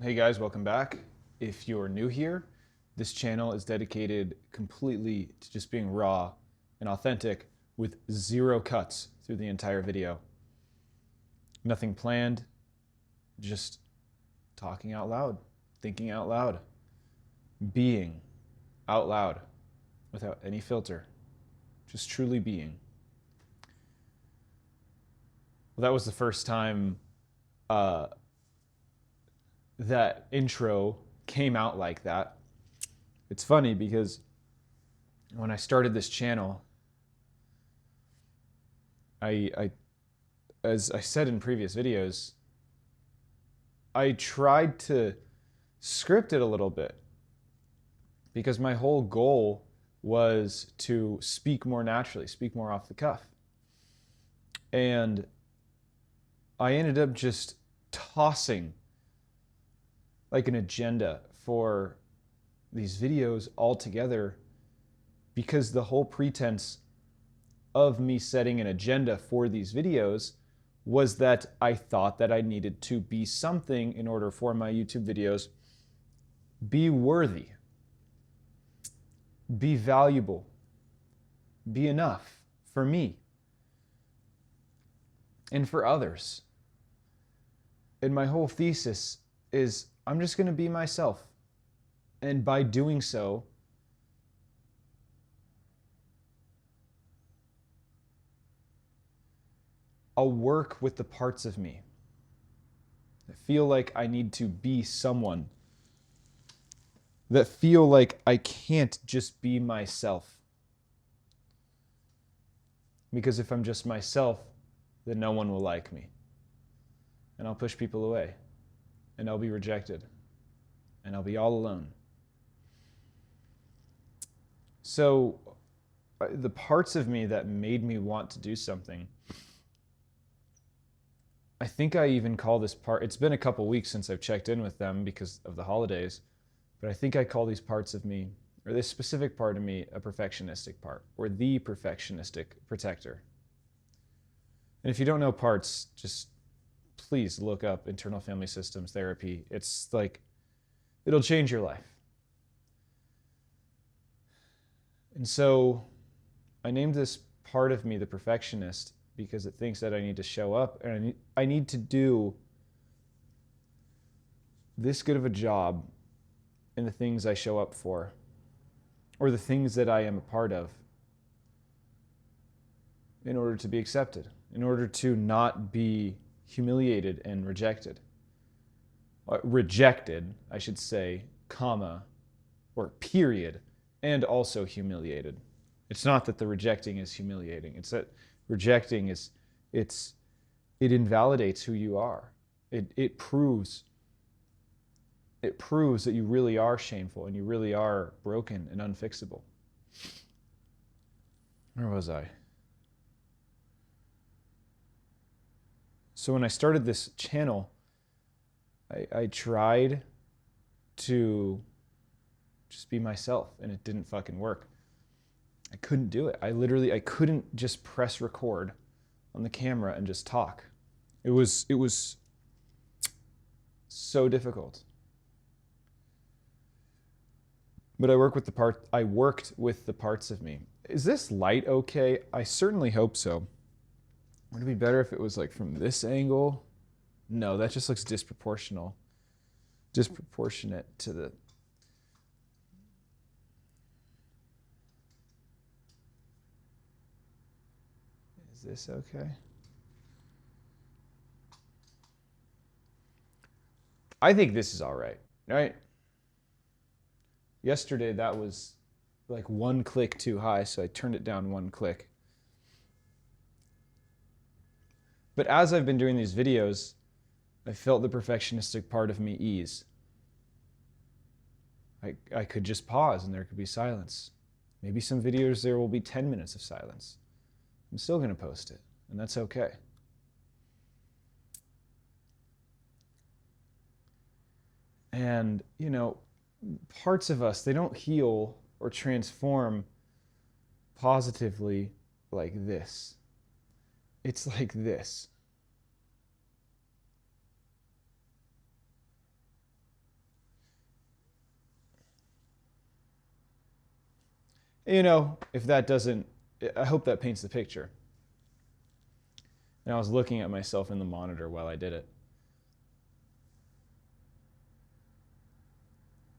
Hey guys, welcome back. If you're new here, this channel is dedicated completely to just being raw and authentic with zero cuts through the entire video. Nothing planned, just talking out loud, thinking out loud, being out loud without any filter, just truly being. Well, that was the first time that intro came out like that. It's funny because when I started this channel, as I said in previous videos, I tried to script it a little bit because my whole goal was to speak more naturally, speak more off the cuff. And I ended up just tossing like an agenda for these videos altogether because the whole pretense of me setting an agenda for these videos was that I thought that I needed to be something in order for my YouTube videos be worthy, be valuable, be enough for me and for others. And my whole thesis is I'm just going to be myself. And by doing so, I'll work with the parts of me that feel like I need to be someone, that feel like I can't just be myself. Because if I'm just myself, then no one will like me. And I'll push people away. And I'll be rejected. And I'll be all alone. So the parts of me that made me want to do something, I think I even call this part, it's been a couple weeks since I've checked in with them because of the holidays, but I think I call these parts of me, or this specific part of me, a perfectionistic part, or the perfectionistic protector. And if you don't know parts, just please look up internal family systems therapy. It's like, it'll change your life. And so I named this part of me the perfectionist because it thinks that I need to show up and I need to do this good of a job in the things I show up for, or the things that I am a part of, in order to be accepted, in order to not be humiliated and rejected. Rejected, I should say, comma, or period, and also humiliated. It's not that the rejecting is humiliating. It's that rejecting is, it invalidates who you are. It proves that you really are shameful and you really are broken and unfixable. Where was I? So when I started this channel, I tried to just be myself, and it didn't fucking work. I couldn't do it. I couldn't just press record on the camera and just talk. It was so difficult. But I worked with the parts of me. Is this light okay? I certainly hope so. Would it be better if it was like from this angle? No, that just looks disproportionate to the... Is this okay? I think this is all right? Yesterday that was like one click too high, so I turned it down one click. But as I've been doing these videos, I felt the perfectionistic part of me ease. I could just pause and there could be silence. Maybe some videos there will be 10 minutes of silence. I'm still going to post it, and that's okay. And, you know, parts of us, they don't heal or transform positively like this. It's like this. You know, if that doesn't, I hope that paints the picture. And I was looking at myself in the monitor while I did it.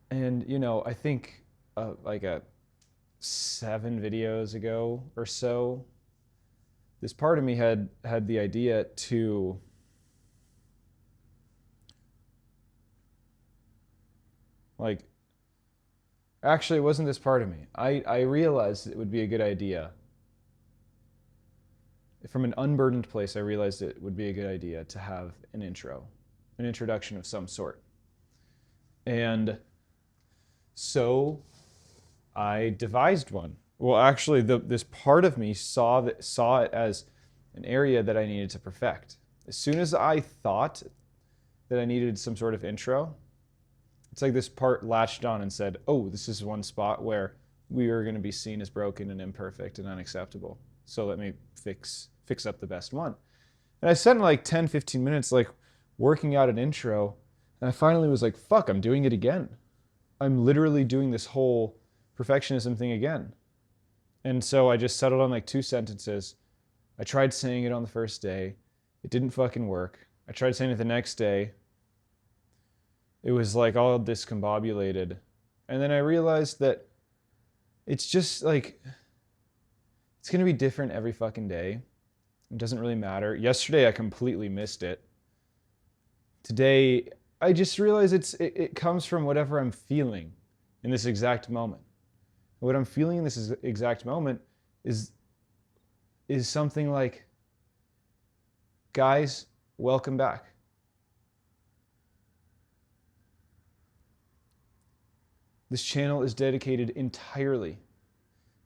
And, you know, I think like 7 videos ago or so, this part of me had the idea to like, actually it wasn't this part of me. I realized it would be a good idea. From an unburdened place, I realized it would be a good idea to have an intro, an introduction of some sort. And so I devised one. Well, actually, this part of me saw it as an area that I needed to perfect. As soon as I thought that I needed some sort of intro, it's like this part latched on and said, oh, this is one spot where we are going to be seen as broken and imperfect and unacceptable. So let me fix up the best one. And I spent like 10, 15 minutes like working out an intro, and I finally was like, fuck, I'm doing it again. I'm literally doing this whole perfectionism thing again. And so I just settled on like 2 sentences. I tried saying it on the first day. It didn't fucking work. I tried saying it the next day. It was like all discombobulated. And then I realized that it's just like, it's going to be different every fucking day. It doesn't really matter. Yesterday, I completely missed it. Today, I just realized it comes from whatever I'm feeling in this exact moment. What I'm feeling in this exact moment is something like, guys, welcome back. This channel is dedicated entirely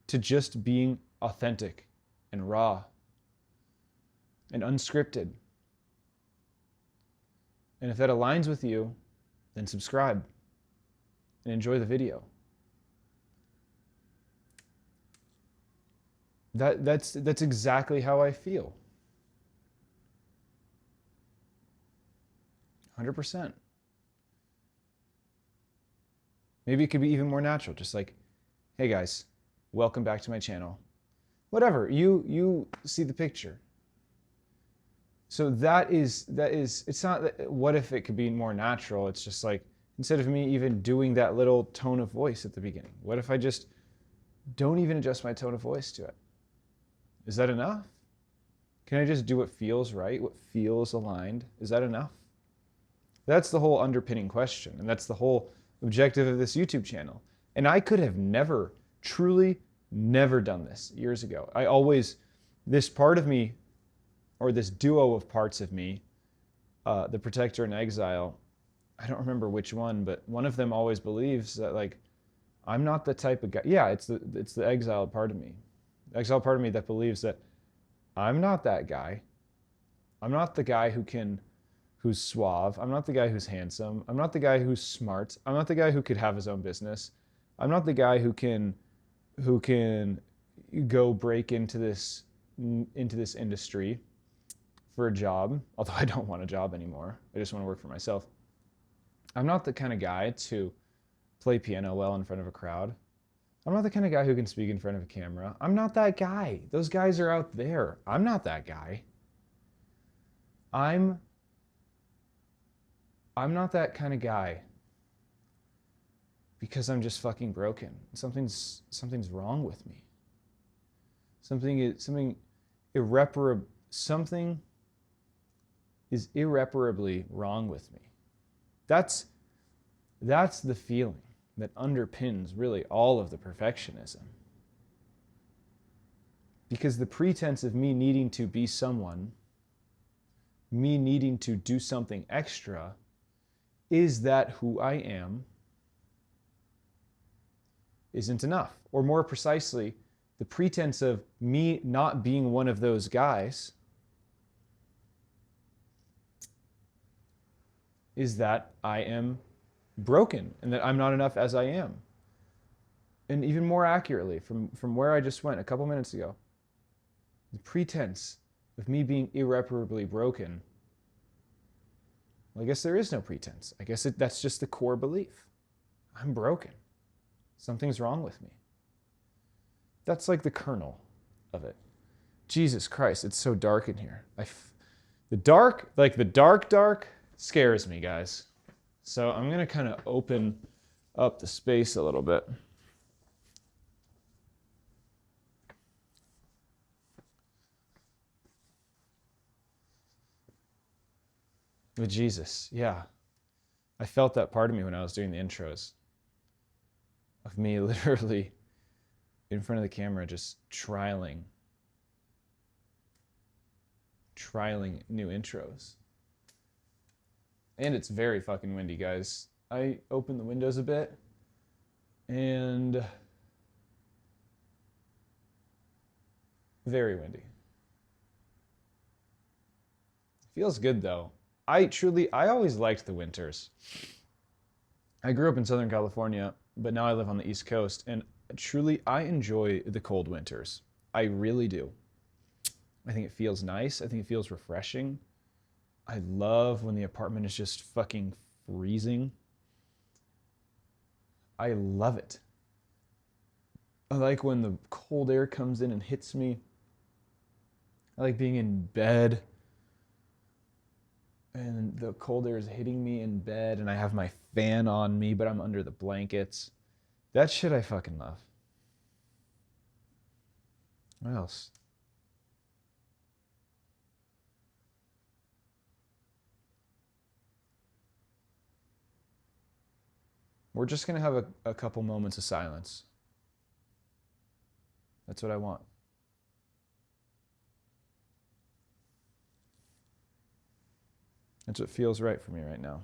to just being authentic and raw and unscripted. And if that aligns with you, then subscribe and enjoy the video. That's exactly how I feel. 100%. Maybe it could be even more natural, just like, hey guys, welcome back to my channel. Whatever, you see the picture. So that is, it's not that, what if it could be more natural? It's just like, instead of me even doing that little tone of voice at the beginning, what if I just don't even adjust my tone of voice to it? Is that enough? Can I just do what feels right, what feels aligned? Is that enough? That's the whole underpinning question, and that's the whole objective of this YouTube channel. And I could have never, truly never done this years ago. This part of me, or this duo of parts of me, the protector and exile, I don't remember which one, but one of them always believes that like, I'm not the type of guy, yeah, it's the exile part of me. The exile part of me that believes that I'm not that guy. I'm not the guy who's suave. I'm not the guy who's handsome. I'm not the guy who's smart. I'm not the guy who could have his own business. I'm not the guy who can go break into this industry for a job, although I don't want a job anymore. I just want to work for myself. I'm not the kind of guy to play piano well in front of a crowd. I'm not the kind of guy who can speak in front of a camera. I'm not that guy. Those guys are out there. I'm not that guy. I'm not that kind of guy because I'm just fucking broken. Something's wrong with me. Something is irreparably wrong with me. That's the feeling that underpins really all of the perfectionism. Because the pretense of me needing to be someone, me needing to do something extra, is that who I am isn't enough. Or more precisely, the pretense of me not being one of those guys is that I am broken and that I'm not enough as I am. And even more accurately, from where I just went a couple minutes ago, the pretense of me being irreparably broken, well, I guess there is no pretense. I guess that's just the core belief. I'm broken. Something's wrong with me. That's like the kernel of it. Jesus Christ, it's so dark in here. The dark, like the dark, scares me, guys. So I'm gonna kind of open up the space a little bit. With Jesus, yeah. I felt that part of me when I was doing the intros. Of me literally in front of the camera just trialing new intros. And it's very fucking windy, guys. I opened the windows a bit and very windy. Feels good though. I always liked the winters. I grew up in Southern California, but now I live on the East Coast, and truly I enjoy the cold winters. I really do. I think it feels nice. I think it feels refreshing. I love when the apartment is just fucking freezing. I love it. I like when the cold air comes in and hits me. I like being in bed and the cold air is hitting me in bed and I have my fan on me, but I'm under the blankets. That shit I fucking love. What else? We're just going to have a couple moments of silence. That's what I want. That's what feels right for me right now.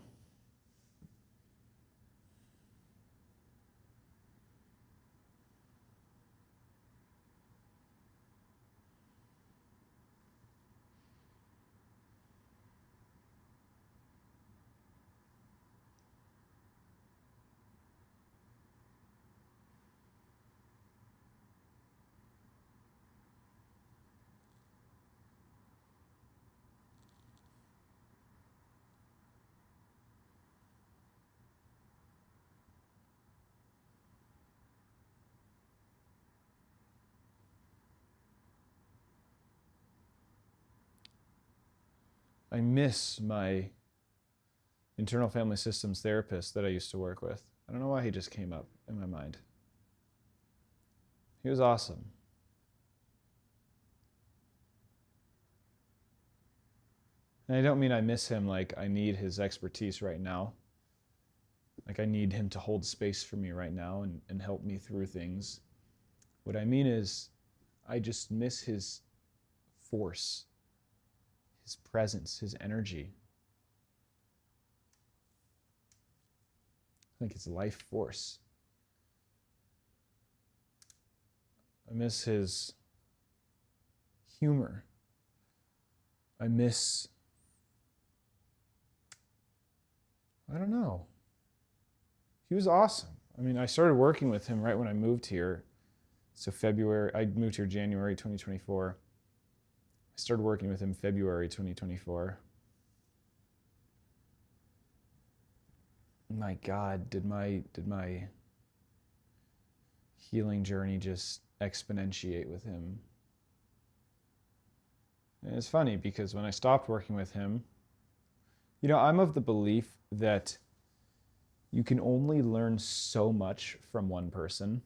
I miss my internal family systems therapist that I used to work with. I don't know why he just came up in my mind. He was awesome. And I don't mean I miss him like I need his expertise right now. Like I need him to hold space for me right now and help me through things. What I mean is I just miss his force, his presence, his energy. I think it's life force. I miss his humor. I don't know. He was awesome. I mean, I started working with him right when I moved here. So I moved here January 2024. I started working with him February 2024. My God, did my healing journey just exponentiate with him. And it's funny because when I stopped working with him, I'm of the belief that you can only learn so much from one person.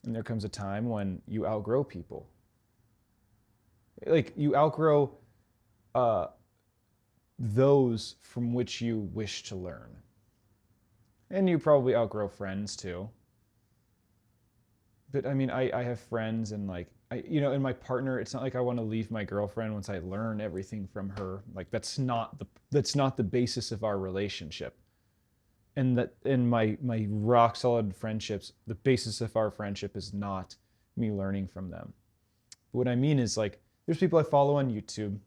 And there comes a time when you outgrow people. Like you outgrow those from which you wish to learn. And you probably outgrow friends too. But I mean, I have friends and and my partner, it's not like I want to leave my girlfriend once I learn everything from her. Like that's not the basis of our relationship. And that in my rock solid friendships, the basis of our friendship is not me learning from them. But what I mean is there's people I follow on YouTube.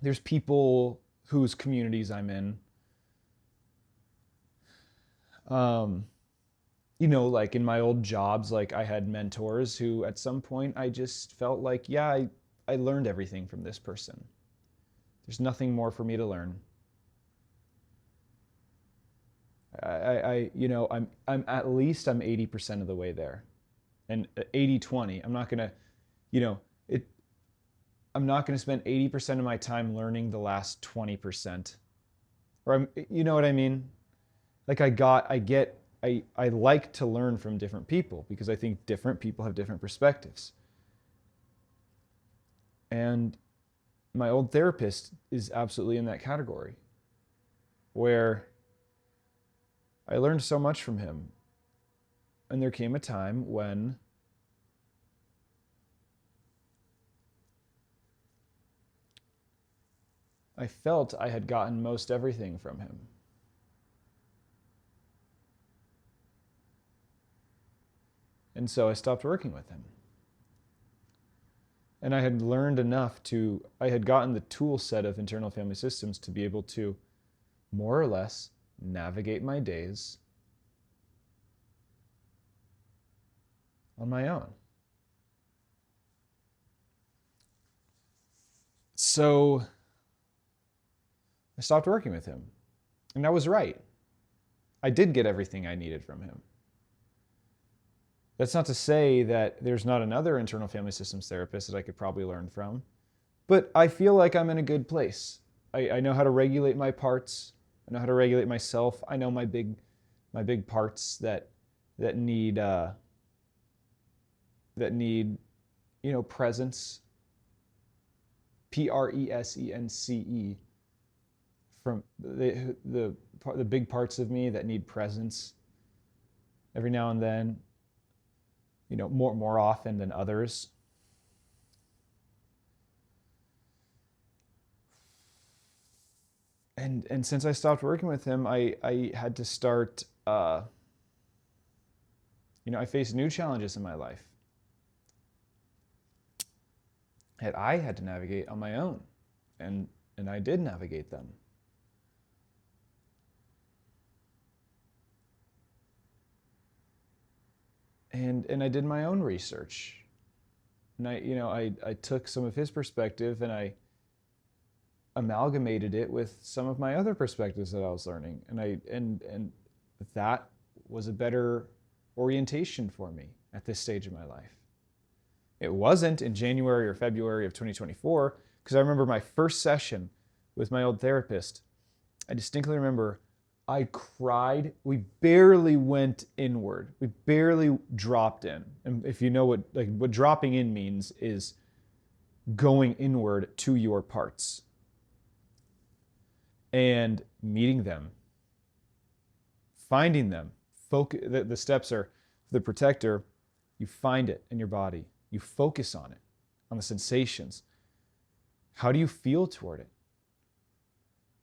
There's people whose communities I'm in. Like in my old jobs, I had mentors who at some point I just felt like, yeah, I learned everything from this person. There's nothing more for me to learn. I'm at least I'm 80% of the way there. and 80-20. I'm not going to, you know, I'm not going to spend 80% of my time learning the last 20%. Or you know what I mean? Like I like to learn from different people because I think different people have different perspectives. And my old therapist is absolutely in that category, where I learned so much from him. And there came a time when I felt I had gotten most everything from him. And so I stopped working with him. And I had learned enough I had gotten the tool set of internal family systems to be able to more or less navigate my days on my own. So I stopped working with him. And I was right. I did get everything I needed from him. That's not to say that there's not another internal family systems therapist that I could probably learn from, but I feel like I'm in a good place. I know how to regulate my parts. I know how to regulate myself. I know my big parts that need presence. Presence. From the big parts of me that need presence every now and then, more often than others. And since I stopped working with him, I had to start, I faced new challenges in my life that I had to navigate on my own, and I did navigate them. And I did my own research, and I took some of his perspective and I amalgamated it with some of my other perspectives that I was learning, and that was a better orientation for me at this stage of my life. It wasn't in January or February of 2024, because I remember my first session with my old therapist. I distinctly remember I cried. We barely went inward. We barely dropped in. And if you know what dropping in means, is going inward to your parts and meeting them, finding them. The steps are, the protector, you find it in your body. You focus on it, on the sensations. How do you feel toward it?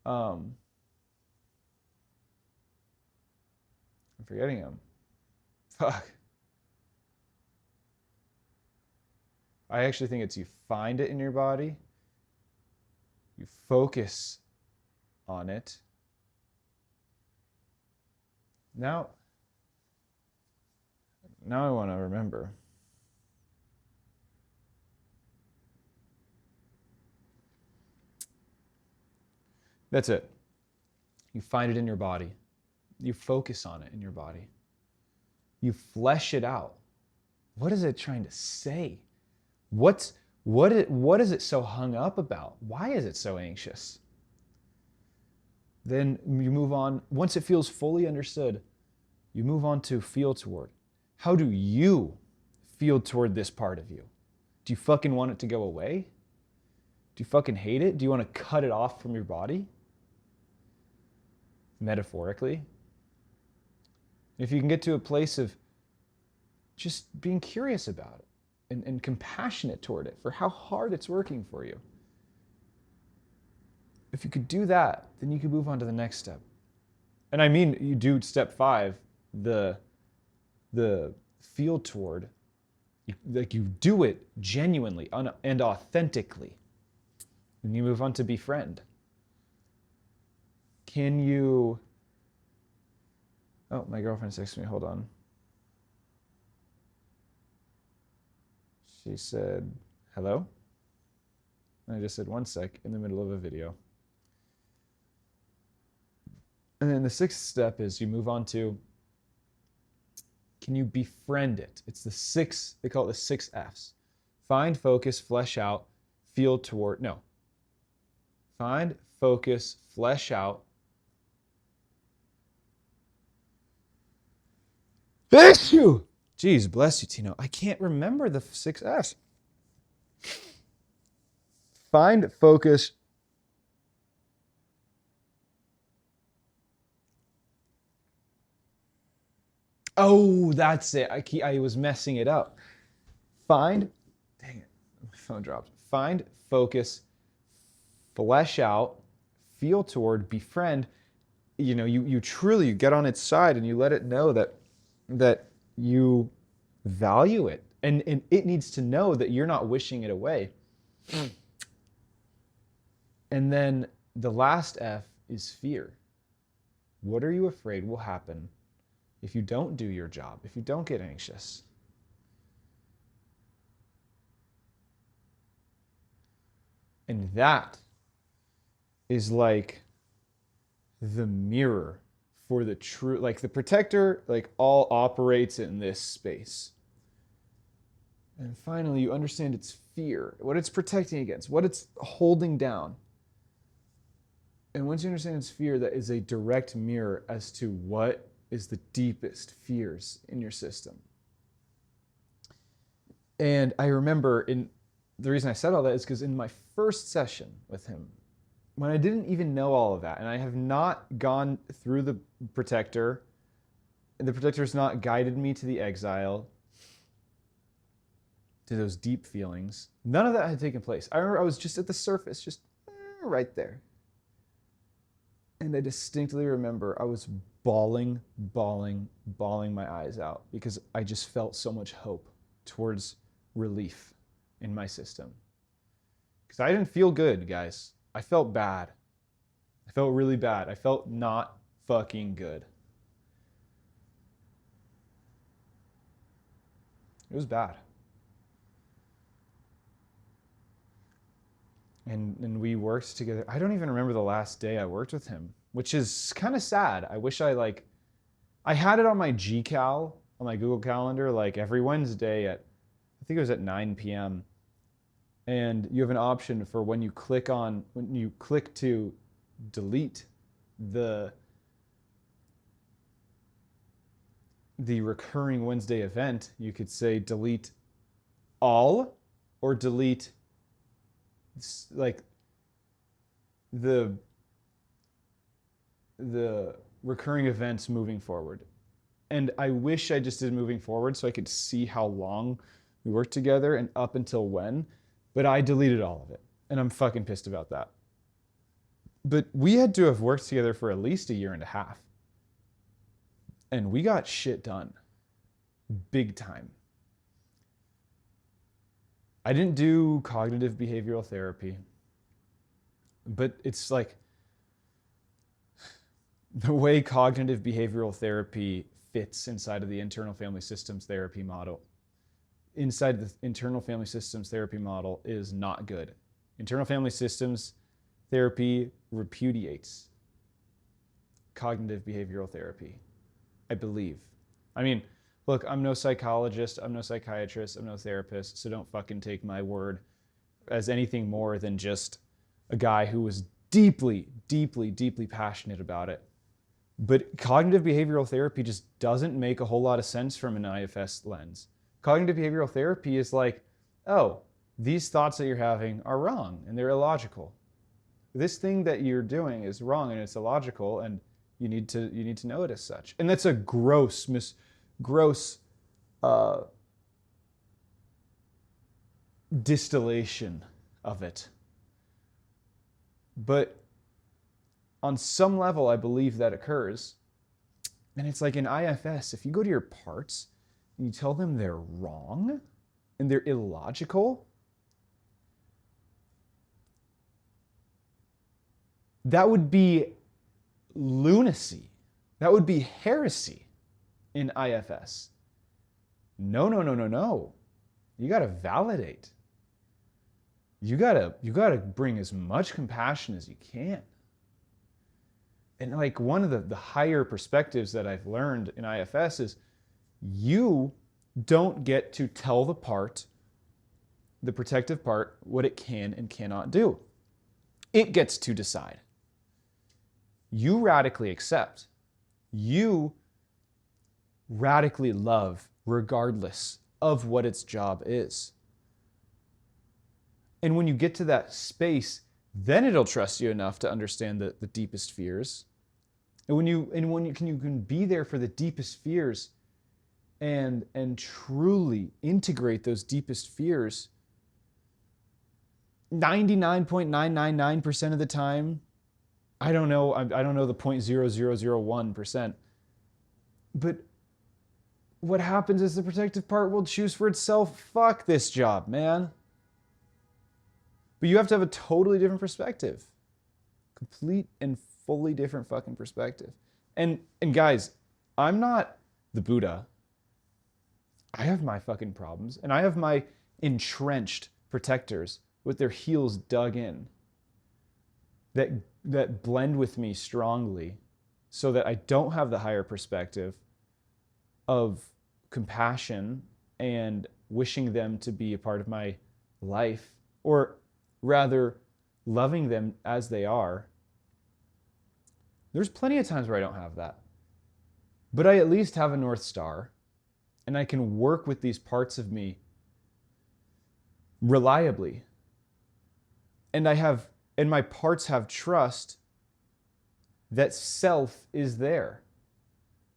I'm forgetting him. Fuck. I actually think it's you find it in your body, you focus on it. Now I want to remember. That's it. You find it in your body. You focus on it in your body. You flesh it out. What is it trying to say? What is it so hung up about? Why is it so anxious? Then you move on. Once it feels fully understood, you move on to feel toward. How do you feel toward this part of you? Do you fucking want it to go away? Do you fucking hate it? Do you want to cut it off from your body? Metaphorically. If you can get to a place of just being curious about it and compassionate toward it for how hard it's working for you. If you could do that, then you could move on to the next step. And I mean, you do step 5, the feel toward, you do it genuinely and authentically. And you move on to befriend. Can you... Oh, my girlfriend's texting me. Hold on. She said, hello? And I just said, one sec, in the middle of a video. And then the 6th step is you move on to, Can you befriend it? It's the six, they call it the 6 F's. Find, focus, flesh out, feel toward, no. Find, focus, flesh out. Issue! Jeez, bless you, Tino. I can't remember the 6 F's. Find, focus. Oh, that's it. I was messing it up. Find, dang it, my phone dropped. Find, focus, flesh out, feel toward, befriend. You know, you truly get on its side and you let it know that you value it. And it needs to know that you're not wishing it away. And then the last F is fear. What are you afraid will happen if you don't do your job, if you don't get anxious? And that is like the mirror for the true, like the protector, like all operates in this space. And finally, you understand its fear, what it's protecting against, what it's holding down. And once you understand its fear, that is a direct mirror as to what is the deepest fears in your system. And I remember the reason I said all that is because in my first session with him, when I didn't even know all of that, and I have not gone through the protector has not guided me to the exile, to those deep feelings. None of that had taken place. I remember I was just at the surface, just right there. And I distinctly remember I was bawling my eyes out because I just felt so much hope towards relief in my system. Because I didn't feel good, guys. I felt bad. I felt really bad. I felt not fucking good. It was bad. And we worked together. I don't even remember the last day I worked with him, which is kind of sad. I wish I had it on my GCal, on my Google Calendar, like every Wednesday I think it was at 9 p.m. And you have an option for when you click to delete the recurring Wednesday event, you could say delete all or delete like the recurring events moving forward. And I wish I just did moving forward so I could see how long we worked together and up until when, but I deleted all of it. And I'm fucking pissed about that. But we had to have worked together for at least 1.5 years. And we got shit done. Big time. I didn't do cognitive behavioral therapy, but it's like the way cognitive behavioral therapy fits inside of the internal family systems therapy model. Inside the internal family systems therapy model is not good. Internal family systems therapy repudiates cognitive behavioral therapy, I believe. I mean, look, I'm no psychologist, I'm no psychiatrist, I'm no therapist, so don't fucking take my word as anything more than just a guy who was deeply passionate about it. But cognitive behavioral therapy just doesn't make a whole lot of sense from an IFS lens. Cognitive behavioral therapy is like, oh, these thoughts that you're having are wrong and they're illogical. This thing that you're doing is wrong and it's illogical, and you need to know it as such. And that's a gross distillation of it. But on some level, I believe that occurs. And it's like in IFS, if you go to your parts and you tell them they're wrong and they're illogical, that would be lunacy. That would be heresy in IFS. No. You got to validate. You got to bring as much compassion as you can. And like one of the higher perspectives that I've learned in IFS is You don't get to tell the protective part, what it can and cannot do. It gets to decide. You radically accept. You radically love regardless of what its job is. And when you get to that space, then it'll trust you enough to understand the deepest fears. And when you can be there for the deepest fears and truly integrate those deepest fears 99.999% of the time, I don't know the 0.0001%, but what happens is the protective part will choose for itself. Fuck this job, man. But you have to have a totally different perspective. Complete and fully different fucking perspective. And guys, I'm not the Buddha. I have my fucking problems, and I have my entrenched protectors with their heels dug in that blend with me strongly so that I don't have the higher perspective of compassion and wishing them to be a part of my life, or rather loving them as they are. There's plenty of times where I don't have that, but I at least have a North Star, and I can work with these parts of me reliably. And my parts have trust that self is there.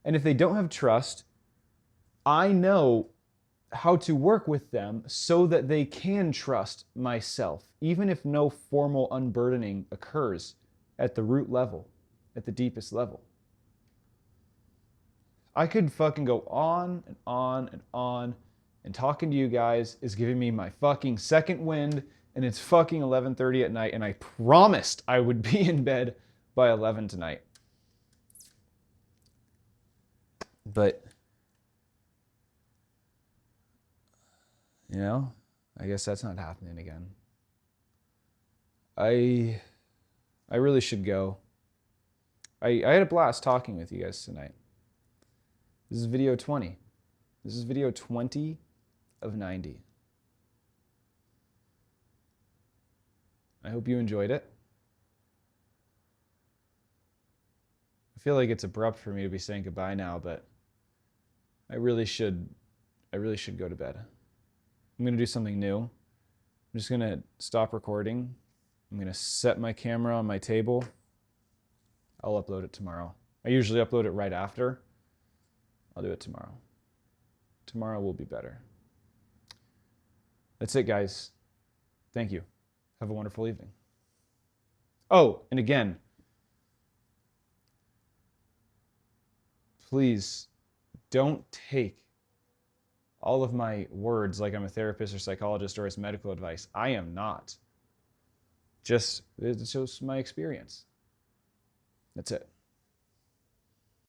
And if they don't have trust, I know how to work with them so that they can trust myself, even if no formal unburdening occurs at the root level, at the deepest level. I could fucking go on and on and on, and talking to you guys is giving me my fucking second wind, and it's fucking 11:30 at night, and I promised I would be in bed by 11 tonight. But, you know, I guess that's not happening again. I really should go. I had a blast talking with you guys tonight. This is video 20. This is video 20 of 90. I hope you enjoyed it. I feel like it's abrupt for me to be saying goodbye now, but I really should go to bed. I'm going to do something new. I'm just going to stop recording. I'm going to set my camera on my table. I'll upload it tomorrow. I usually upload it right after. I'll do it tomorrow. Tomorrow will be better. That's it, guys. Thank you. Have a wonderful evening. Oh, and again, please don't take all of my words like I'm a therapist or psychologist or as medical advice. I am not. It's just my experience. That's it.